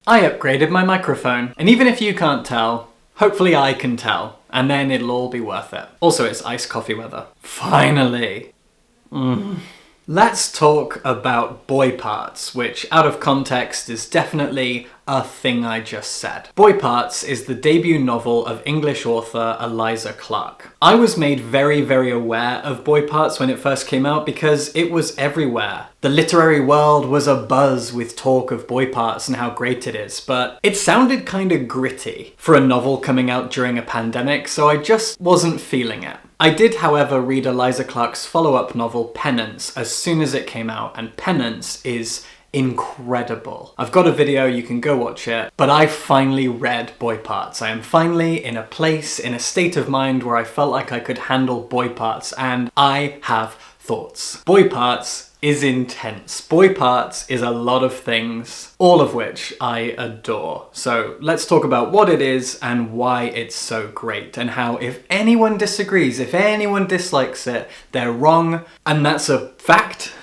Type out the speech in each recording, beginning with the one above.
I upgraded my microphone, and even if you can't tell, hopefully I can tell, and then it'll all be worth it. Also, it's iced coffee weather. Finally! Let's talk about boy parts, which out of context is definitely a thing I just said. Boy Parts is the debut novel of English author Eliza Clark. I was made very, very aware of Boy Parts when it first came out because it was everywhere. The literary world was abuzz with talk of Boy Parts and how great it is, but it sounded kinda gritty for a novel coming out during a pandemic, so I just wasn't feeling it. I did, however, read Eliza Clark's follow-up novel Penance as soon as it came out, and Penance is incredible. I've got a video, you can go watch it, but I finally read Boy Parts. I am finally in a place, in a state of mind where I felt like I could handle Boy Parts, and I have thoughts. Boy Parts is intense. Boy Parts is a lot of things, all of which I adore. So let's talk about what it is and why it's so great, and how if anyone disagrees, if anyone dislikes it, they're wrong, and that's a fact.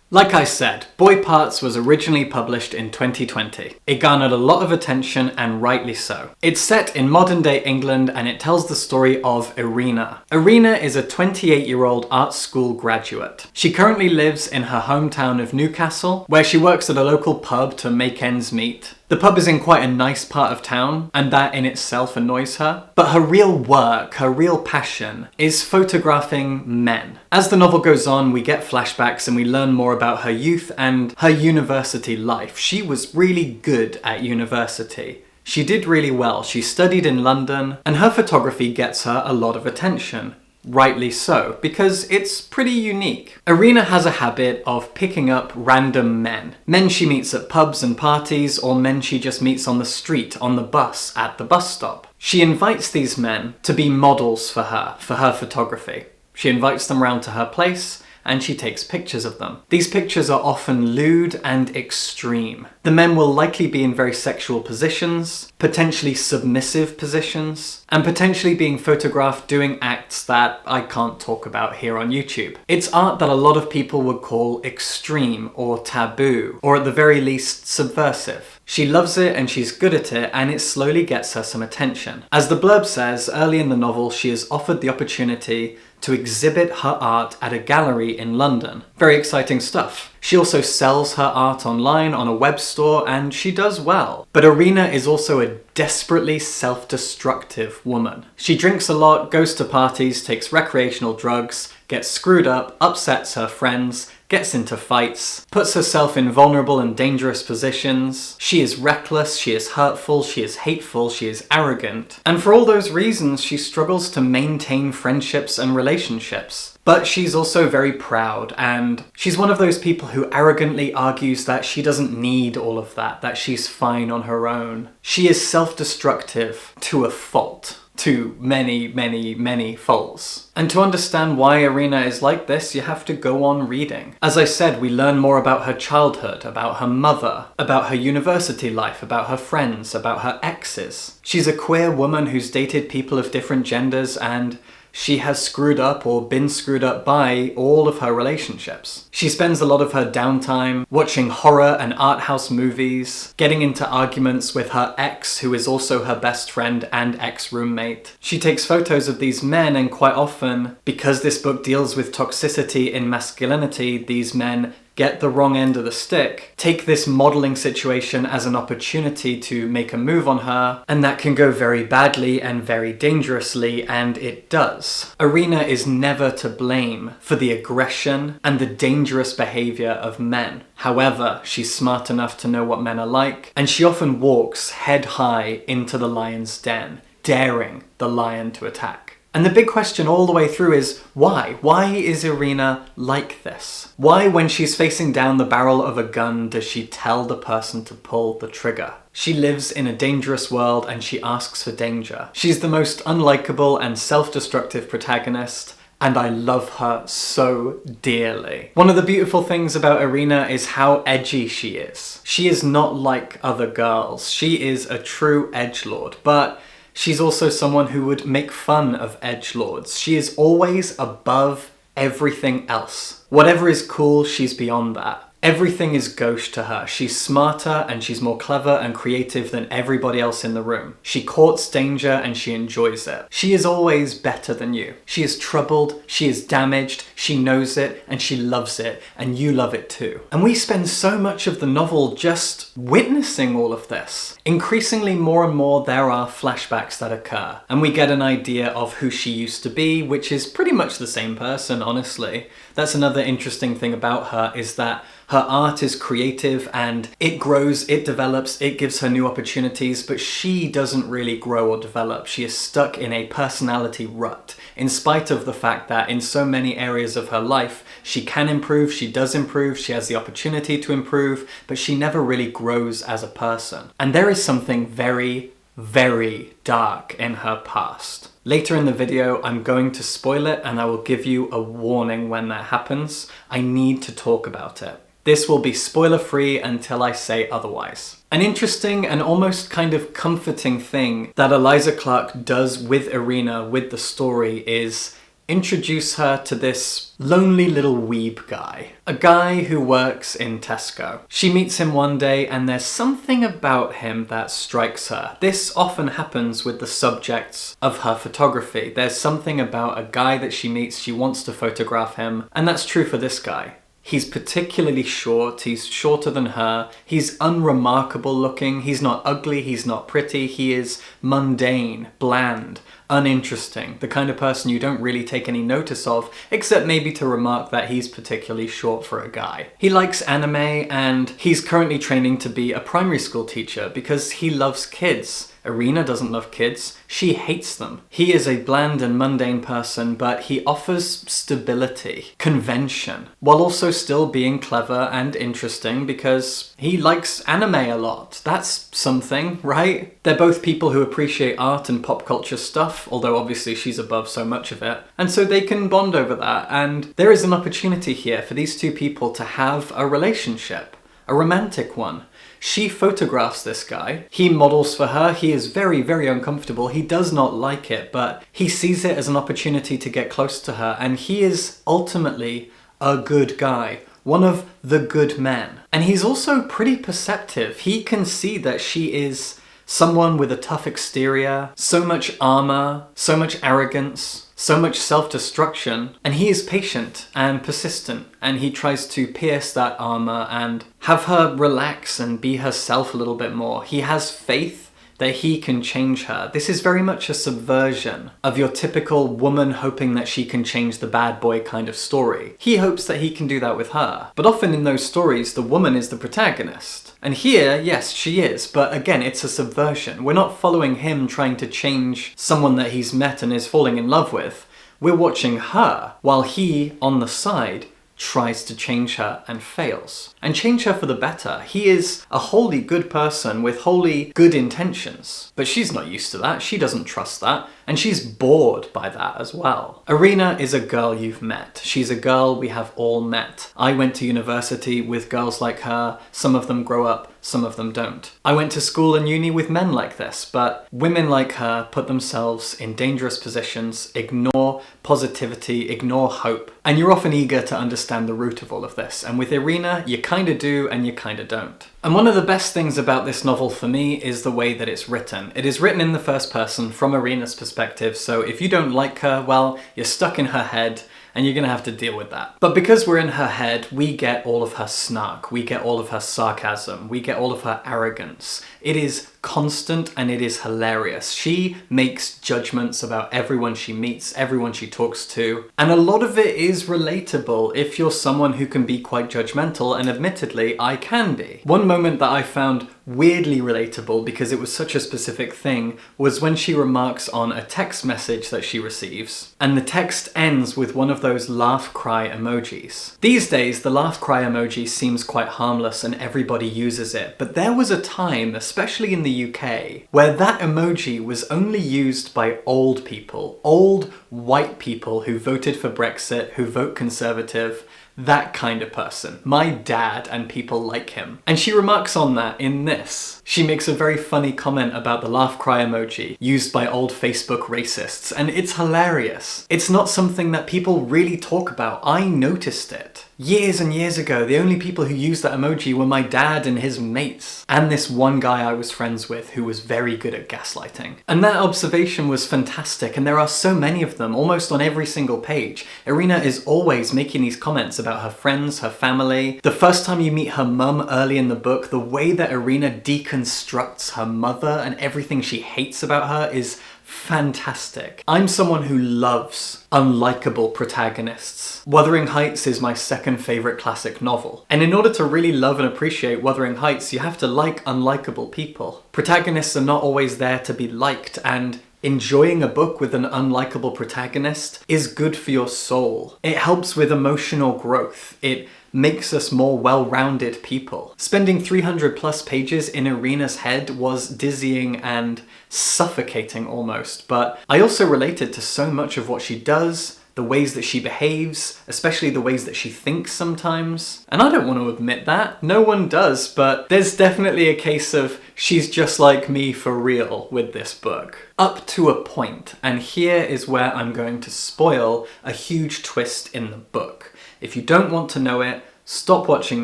Like I said, Boy Parts was originally published in 2020. It garnered a lot of attention, and rightly so. It's set in modern-day England, and it tells the story of Irina. Irina is a 28-year-old art school graduate. She currently lives in her hometown of Newcastle, where she works at a local pub to make ends meet. The pub is in quite a nice part of town, and that in itself annoys her. But her real work, her real passion, is photographing men. As the novel goes on, we get flashbacks and we learn more about her youth and her university life. She was really good at university. She did really well. She studied in London, and her photography gets her a lot of attention. Rightly so, because it's pretty unique. Irina has a habit of picking up random men. Men she meets at pubs and parties, or men she just meets on the street, on the bus, at the bus stop. She invites these men to be models for her photography. She invites them round to her place, and she takes pictures of them. These pictures are often lewd and extreme. The men will likely be in very sexual positions, potentially submissive positions, and potentially being photographed doing acts that I can't talk about here on YouTube. It's art that a lot of people would call extreme or taboo, or at the very least subversive. She loves it and she's good at it, and it slowly gets her some attention. As the blurb says, early in the novel she is offered the opportunity to exhibit her art at a gallery in London. Very exciting stuff. She also sells her art online on a web store, and she does well. But Irina is also a desperately self-destructive woman. She drinks a lot, goes to parties, takes recreational drugs, gets screwed up, upsets her friends, gets into fights, puts herself in vulnerable and dangerous positions. She is reckless, she is hurtful, she is hateful, she is arrogant. And for all those reasons, she struggles to maintain friendships and relationships. But she's also very proud, and she's one of those people who arrogantly argues that she doesn't need all of that she's fine on her own. She is self-destructive to a fault. To many, many, many faults. And to understand why Irina is like this, you have to go on reading. As I said, we learn more about her childhood, about her mother, about her university life, about her friends, about her exes. She's a queer woman who's dated people of different genders, and she has screwed up or been screwed up by all of her relationships. She spends a lot of her downtime watching horror and art house movies, getting into arguments with her ex, who is also her best friend and ex-roommate. She takes photos of these men, and quite often, because this book deals with toxicity in masculinity, these men get the wrong end of the stick, take this modeling situation as an opportunity to make a move on her, and that can go very badly and very dangerously, and it does. Irina is never to blame for the aggression and the dangerous behavior of men. However, she's smart enough to know what men are like, and she often walks head high into the lion's den, daring the lion to attack. And the big question all the way through is why? Why is Irina like this? Why, when she's facing down the barrel of a gun, does she tell the person to pull the trigger? She lives in a dangerous world and she asks for danger. She's the most unlikable and self-destructive protagonist, and I love her so dearly. One of the beautiful things about Irina is how edgy she is. She is not like other girls. She is a true edgelord, but she's also someone who would make fun of edgelords. She is always above everything else. Whatever is cool, she's beyond that. Everything is gauche to her. She's smarter and she's more clever and creative than everybody else in the room. She courts danger and she enjoys it. She is always better than you. She is troubled, she is damaged, she knows it and she loves it, and you love it too. And we spend so much of the novel just witnessing all of this. Increasingly more and more there are flashbacks that occur, and we get an idea of who she used to be, which is pretty much the same person, honestly. That's another interesting thing about her, is that her art is creative and it grows, it develops, it gives her new opportunities, but she doesn't really grow or develop. She is stuck in a personality rut, in spite of the fact that in so many areas of her life, she can improve, she does improve, she has the opportunity to improve, but she never really grows as a person. And there is something very, very dark in her past. Later in the video, I'm going to spoil it and I will give you a warning when that happens. I need to talk about it. This will be spoiler-free until I say otherwise. An interesting and almost kind of comforting thing that Eliza Clark does with Irina, with the story, is introduce her to this lonely little weeb guy. A guy who works in Tesco. She meets him one day and there's something about him that strikes her. This often happens with the subjects of her photography. There's something about a guy that she meets, she wants to photograph him, and that's true for this guy. He's particularly short, he's shorter than her, he's unremarkable looking, he's not ugly, he's not pretty, he is mundane, bland, uninteresting, the kind of person you don't really take any notice of, except maybe to remark that he's particularly short for a guy. He likes anime and he's currently training to be a primary school teacher because he loves kids. Irina doesn't love kids, she hates them. He is a bland and mundane person, but he offers stability, convention, while also still being clever and interesting because he likes anime a lot. That's something, right? They're both people who appreciate art and pop culture stuff, although obviously she's above so much of it, and so they can bond over that, and there is an opportunity here for these two people to have a relationship, a romantic one. She photographs this guy, he models for her, he is very, very uncomfortable, he does not like it, but he sees it as an opportunity to get close to her, and he is ultimately a good guy, one of the good men. And he's also pretty perceptive. He can see that she is someone with a tough exterior, so much armor, so much arrogance, so much self-destruction, and he is patient and persistent, and he tries to pierce that armor and have her relax and be herself a little bit more. He has faith that he can change her. This is very much a subversion of your typical woman hoping that she can change the bad boy kind of story. He hopes that he can do that with her. But often in those stories, the woman is the protagonist. And here, yes, she is, but again, it's a subversion. We're not following him trying to change someone that he's met and is falling in love with. We're watching her, while he, on the side, tries to change her and fails. And change her for the better. He is a wholly good person with wholly good intentions. But she's not used to that, she doesn't trust that, and she's bored by that as well. Irina is a girl you've met. She's a girl we have all met. I went to university with girls like her. Some of them grow up, some of them don't. I went to school and uni with men like this, but women like her put themselves in dangerous positions, ignore positivity, ignore hope, and you're often eager to understand the root of all of this. And with Irina, you kinda do and you kinda don't. And one of the best things about this novel for me is the way that it's written. It is written in the first person from Irina's perspective, so if you don't like her, well, you're stuck in her head and you're gonna have to deal with that. But because we're in her head, we get all of her snark, we get all of her sarcasm, we get all of her arrogance. It is constant and it is hilarious. She makes judgments about everyone she meets, everyone she talks to, and a lot of it is relatable if you're someone who can be quite judgmental, and admittedly, I can be. One moment that I found weirdly relatable because it was such a specific thing was when she remarks on a text message that she receives, and the text ends with one of those laugh cry emojis. These days, the laugh cry emoji seems quite harmless and everybody uses it, but there was a time, especially in the UK, where that emoji was only used by old people, old white people who voted for Brexit, who vote Conservative, that kind of person. My dad and people like him. And she remarks on that in this. She makes a very funny comment about the laugh cry emoji used by old Facebook racists, and it's hilarious. It's not something that people really talk about. I noticed it. Years and years ago, the only people who used that emoji were my dad and his mates, and this one guy I was friends with who was very good at gaslighting. And that observation was fantastic, and there are so many of them, almost on every single page. Irina is always making these comments about her friends, her family. The first time you meet her mum early in the book, the way that Irina deconstructs her mother and everything she hates about her is fantastic. I'm someone who loves unlikable protagonists. Wuthering Heights is my second favourite classic novel. And in order to really love and appreciate Wuthering Heights, you have to like unlikable people. Protagonists are not always there to be liked, and enjoying a book with an unlikable protagonist is good for your soul. It helps with emotional growth. It makes us more well-rounded people. Spending 300 plus pages in Irina's head was dizzying and suffocating almost, but I also related to so much of what she does, the ways that she behaves, especially the ways that she thinks sometimes. And I don't want to admit that, no one does, but there's definitely a case of she's just like me for real with this book. Up to a point, and here is where I'm going to spoil a huge twist in the book. If you don't want to know it, stop watching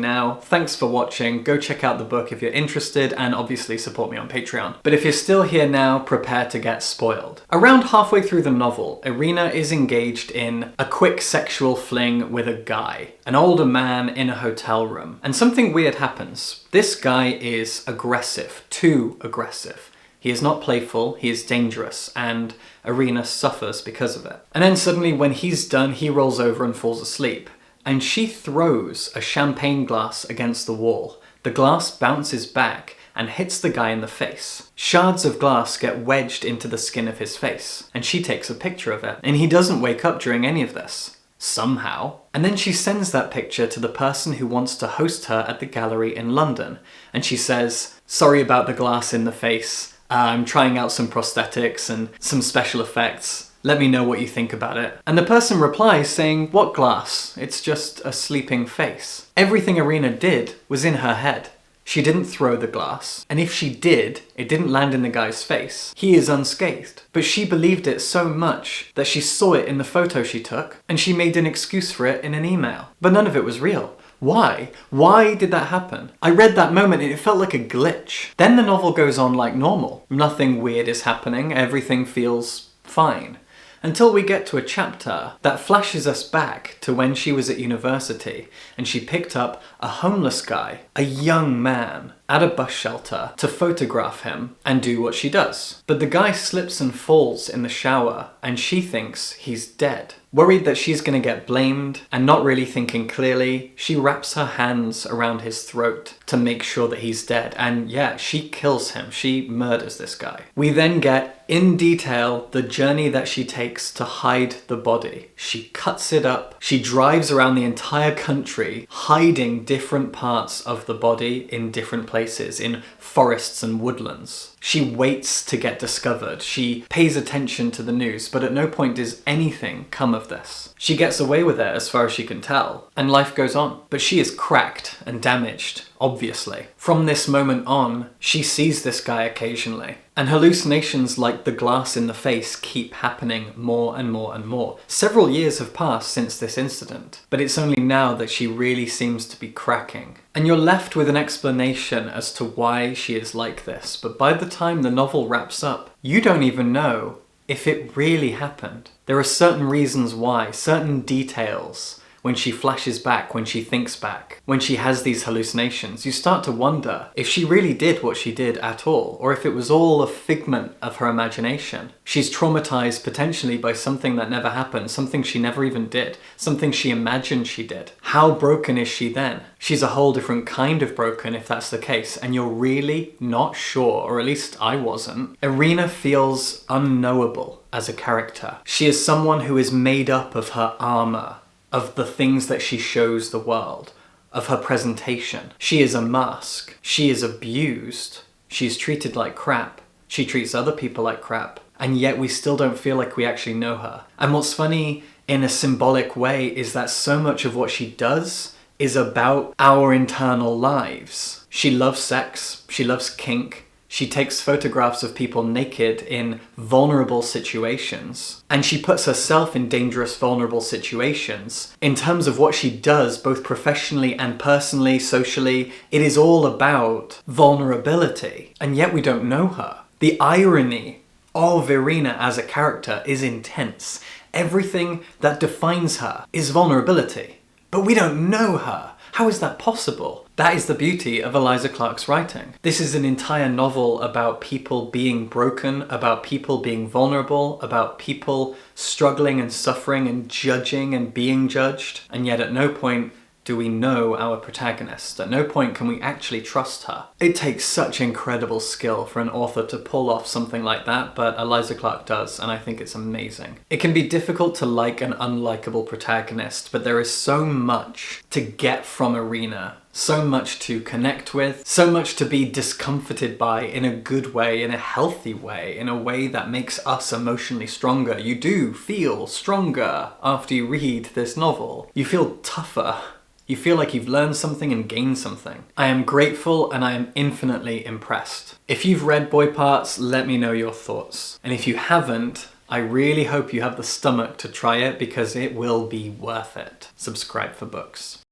now. Thanks for watching. Go check out the book if you're interested, and obviously support me on Patreon. But if you're still here now, prepare to get spoiled. Around halfway through the novel, Irina is engaged in a quick sexual fling with a guy, an older man in a hotel room. And something weird happens. This guy is aggressive, too aggressive. He is not playful, he is dangerous, and Irina suffers because of it. And then suddenly when he's done, he rolls over and falls asleep. And she throws a champagne glass against the wall. The glass bounces back and hits the guy in the face. Shards of glass get wedged into the skin of his face, and she takes a picture of it. And he doesn't wake up during any of this. Somehow. And then she sends that picture to the person who wants to host her at the gallery in London. And she says, "Sorry about the glass in the face. I'm trying out some prosthetics and some special effects. Let me know what you think about it." And the person replies saying, "What glass? It's just a sleeping face." Everything Irina did was in her head. She didn't throw the glass, and if she did, it didn't land in the guy's face. He is unscathed. But she believed it so much that she saw it in the photo she took, and she made an excuse for it in an email. But none of it was real. Why? Why did that happen? I read that moment and it felt like a glitch. Then the novel goes on like normal. Nothing weird is happening, everything feels fine. Until we get to a chapter that flashes us back to when she was at university and she picked up a homeless guy, a young man, at a bus shelter to photograph him and do what she does. But the guy slips and falls in the shower and she thinks he's dead. Worried that she's gonna get blamed and not really thinking clearly, she wraps her hands around his throat to make sure that he's dead. And yeah, she kills him. She murders this guy. We then get in detail the journey that she takes to hide the body. She cuts it up. She drives around the entire country hiding different parts of the body in different places, in forests and woodlands. She waits to get discovered. She pays attention to the news, but at no point does anything come of this. She gets away with it as far as she can tell, and life goes on. But she is cracked and damaged, obviously. From this moment on, she sees this guy occasionally. And hallucinations like the glass in the face keep happening more and more and more. Several years have passed since this incident, but it's only now that she really seems to be cracking. And you're left with an explanation as to why she is like this, but by the time the novel wraps up, you don't even know if it really happened. There are certain reasons why, certain details. When she flashes back, when she thinks back, when she has these hallucinations, you start to wonder if she really did what she did at all, or if it was all a figment of her imagination. She's traumatized potentially by something that never happened, something she never even did, something she imagined she did. How broken is she then? She's a whole different kind of broken if that's the case, and you're really not sure, or at least I wasn't. Irina feels unknowable as a character. She is someone who is made up of her armor, of the things that she shows the world, of her presentation. She is a mask. She is abused. She's treated like crap. She treats other people like crap. And yet we still don't feel like we actually know her. And what's funny in a symbolic way is that so much of what she does is about our internal lives. She loves sex. She loves kink. She takes photographs of people naked in vulnerable situations, and she puts herself in dangerous, vulnerable situations. In terms of what she does, both professionally and personally, socially, it is all about vulnerability, and yet we don't know her. The irony of Irina as a character is intense. Everything that defines her is vulnerability, but we don't know her. How is that possible? That is the beauty of Eliza Clark's writing. This is an entire novel about people being broken, about people being vulnerable, about people struggling and suffering and judging and being judged. And yet at no point do we know our protagonist. At no point can we actually trust her. It takes such incredible skill for an author to pull off something like that, but Eliza Clark does, and I think it's amazing. It can be difficult to like an unlikable protagonist, but there is so much to get from Irina, so much to connect with, so much to be discomforted by in a good way, in a healthy way, in a way that makes us emotionally stronger. You do feel stronger after you read this novel. You feel tougher. You feel like you've learned something and gained something. I am grateful and I am infinitely impressed. If you've read Boy Parts, let me know your thoughts. And if you haven't, I really hope you have the stomach to try it because it will be worth it. Subscribe for books.